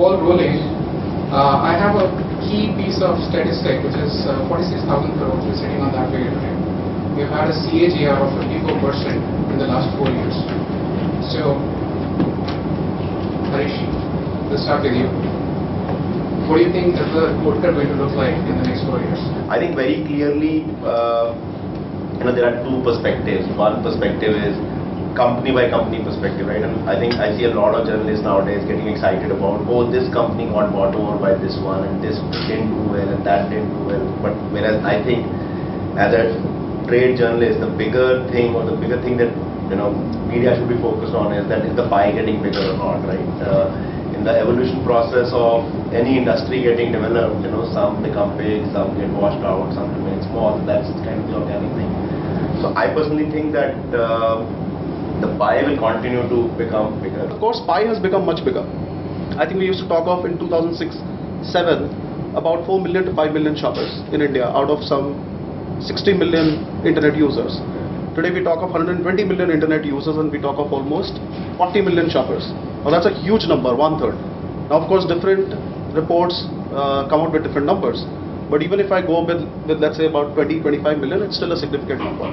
ball rolling, I have a key piece of statistic which is 46,000 crores. We're sitting on that figure today. We've had a CAGR of 54% in the last 4 years. So, Harish, let's start with you. What do you think is the code curve going to look like in the next 4 years? I think very clearly, there are two perspectives. One perspective is company by company perspective, right? And I think I see a lot of journalists nowadays getting excited about, oh, this company got bought over by this one, and this didn't do well, and that didn't do well. But whereas I think, as a trade journalist, the bigger thing that media should be focused on is the pie getting bigger or not, right? In the evolution process of any industry getting developed, some become big, some get washed out, some remain small. That's kind of the organic thing. So I personally think that the pie will continue to become bigger. Of course, pie has become much bigger. I think we used to talk of in 2006-07 about 4 million to 5 million shoppers in India out of some 60 million internet users. Today we talk of 120 million internet users and we talk of almost 40 million shoppers. Now that's a huge number, 1/3. Now of course different reports come out with different numbers. But even if I go with let's say about 20-25 million, it's still a significant number.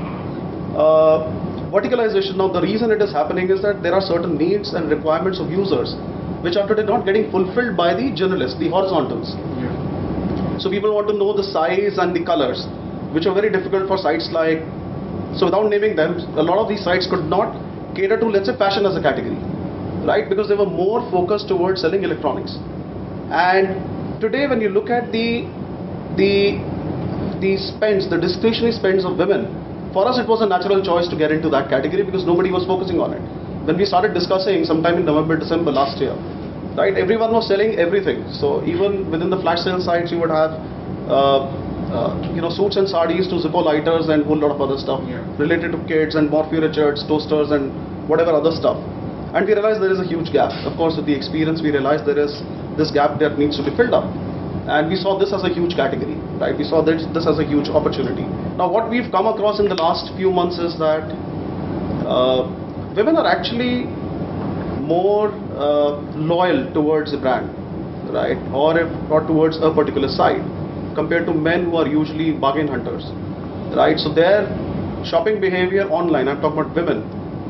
Verticalization, now the reason it is happening is that there are certain needs and requirements of users which are today not getting fulfilled by the journalists, the horizontals. Yeah. So people want to know the size and the colors, which are very difficult for sites like, so without naming them, a lot of these sites could not cater to, let's say, fashion as a category, right? Because they were more focused towards selling electronics. And today when you look at the spends, the discretionary spends of women, for us it was a natural choice to get into that category because nobody was focusing on it. When we started discussing sometime in November, December last year, right, everyone was selling everything. So even within the flash sale sites you would have suits and sarees to Zippo lighters and a whole lot of other stuff related to kids and more furnitures, toasters and whatever other stuff. And we realized there is a huge gap. Of course, with the experience we realized there is this gap that needs to be filled up. And we saw this as a huge category, right? We saw this as a huge opportunity. Now what we've come across in the last few months is that women are actually more loyal towards a brand, right? Or towards a particular site compared to men who are usually bargain hunters, right? So their shopping behavior online, I'm talking about women,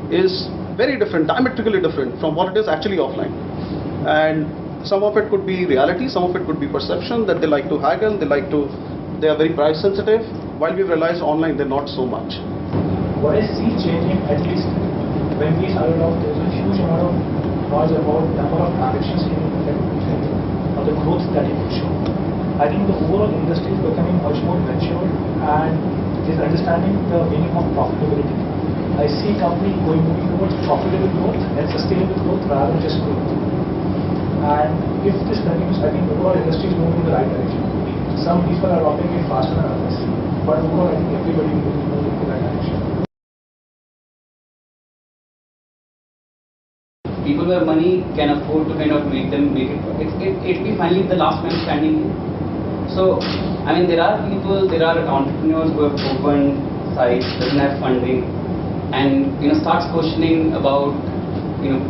is very different, diametrically different from what it is actually offline. And some of it could be reality, some of it could be perception that they like to haggle, they are very price sensitive, while we realize online they're not so much. What I see changing, at least when we started off, there was a huge amount of noise about number of transactions or the growth that it would show. I think the overall industry is becoming much more mature and is understanding the meaning of profitability. I see companies moving towards profitable growth and sustainable growth rather than just growth. And if this continues, I think overall industry is moving in the right direction. Some people are adopting it faster than others, but overall I think everybody is moving in the right direction. People who have money can afford to kind of make it. It'll be finally the last man standing. So, I mean, there are entrepreneurs who have opened sites, doesn't have funding, and starts questioning about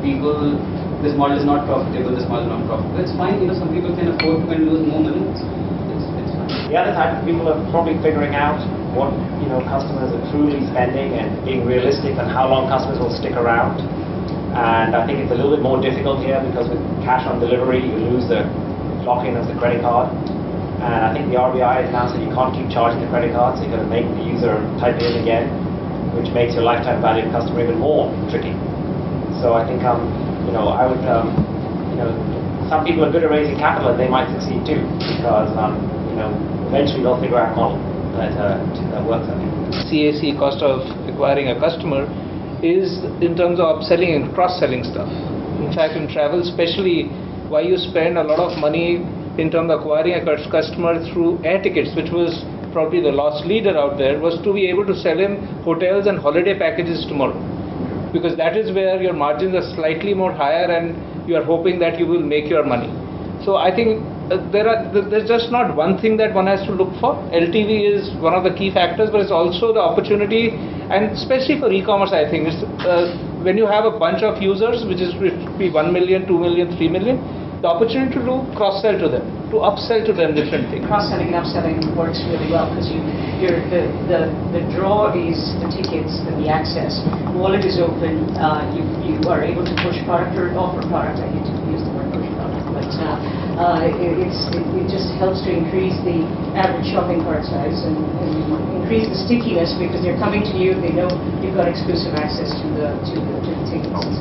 people. This model is not profitable. This model is not profitable. It's fine. Some people can afford to lose more money. It's fine. The other type of people are probably figuring out what customers are truly spending and being realistic on how long customers will stick around. And I think it's a little bit more difficult here because with cash on delivery you lose the lock-in of the credit card. And I think the RBI has announced that you can't keep charging the credit card, so you've got to make the user type in again, which makes your lifetime value of customer even more tricky. So I think I would some people are good at raising capital and they might succeed too, because eventually they'll figure out a model that works. I think CAC, cost of acquiring a customer, is in terms of upselling and cross-selling stuff. In fact, in travel especially, why you spend a lot of money in terms of acquiring a customer through air tickets, which was probably the loss leader out there, was to be able to sell him hotels and holiday packages tomorrow. Because that is where your margins are slightly more higher and you are hoping that you will make your money. So I think there's just not one thing that one has to look for. LTV is one of the key factors, but it's also the opportunity, and especially for e-commerce, I think it's when you have a bunch of users, which is 1 million, 2 million, 3 million, the opportunity to cross-sell to them, to upsell to them different things. Cross-selling and upselling works really well because the draw is the tickets and the access. Wallet is open. You are able to push product or offer product. I hate to use the word push product, but it just helps to increase the average shopping cart size and increase the stickiness because they're coming to you. They know you've got exclusive access to the tickets.